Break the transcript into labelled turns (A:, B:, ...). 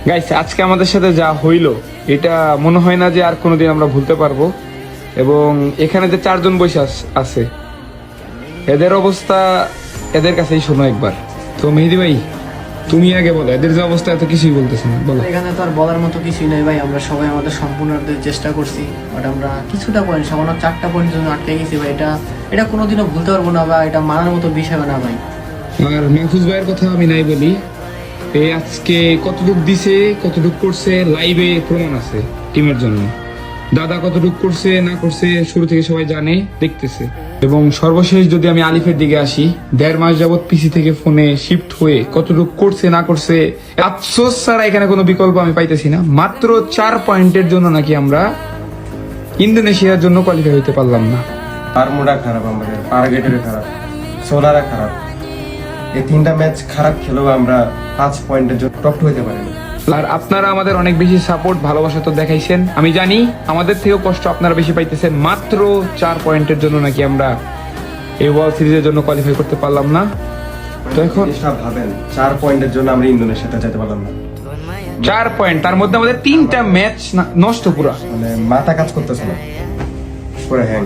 A: Guys, আজকে আমাদের সাথে যা হইলো এটা মনে হয় না যে আর কোনোদিন আমরা ভুলতে পারবো। এবং এখানে যে চারজন বসে আছে এদের অবস্থা এদের কাছেই শোনো একবার। তো মেহেদি ভাই, তুমি আগে বলো, এদের যে অবস্থা এত কিছুই বলতেছে না, বলো।
B: এখানে তো আর বলার মতো কিছুই নেই ভাই, আমরা সবাই আমাদের সম্পূর্ণ চেষ্টা করছি, বাট আমরা কিছুটা পয়েন্ট, সামান্য 4টা পয়েন্ট জন্য আটকে গেছি ভাই। এটা কোনোদিনও ভুলতে পারবো না, বা এটা মানার মতো বিষয় না ভাই।
A: আর মাহফুজ ভাইয়ের কথা আমি নাই বলি, এই আজকে কতটুক দিছে কতটুক করছে লাইভে প্রমাণ আছে টিমের জন্য। দাদা কতটুক করছে না করছে শুরু থেকে সবাই জানে, দেখতেছে। এবং সর্বশেষ যদি আমি আলিফের দিকে আসি, 1.5 মাস যাবত পিসি থেকে ফোনে শিফট হয়ে কতটুক করছে না করছে, আফসোস ছাড়া এখানে কোনো বিকল্প আমি পাইতেছি না। মাত্র 4 পয়েন্টের জন্য নাকি আমরা ইন্দোনেশিয়ার জন্য কোয়ালিফাই হতে পারলাম না।
C: পারমুডা খারাপ, আমাদের টার্গেটের খারাপ, সোলারা খারাপ। এই 3টা ম্যাচ খারাপ খেলেও আমরা 5 পয়েন্টের জন্য টপ হইতে পারিনি।
A: আর আপনারা আমাদের অনেক বেশি সাপোর্ট ভালোবাসা তো দেখাইছেন, আমি জানি আমাদের থেকেও কষ্ট আপনারা বেশি পাইতেছেন। মাত্র 4 পয়েন্টের জন্য নাকি আমরা এই ওয়ার্ল্ড সিরিজের জন্য কোয়ালিফাই করতে পারলাম না। তো এখন
C: জিনিসটা ভাবেন, 4 পয়েন্টের জন্য আমরা ইন্দোনেশিয়াতে যেতে পারলাম না।
A: 4 পয়েন্ট, তার মধ্যে আমাদের 3টা ম্যাচ নষ্ট পুরা।
C: মানে মাথা কাজ করতেছে না, পুরো হ্যাং।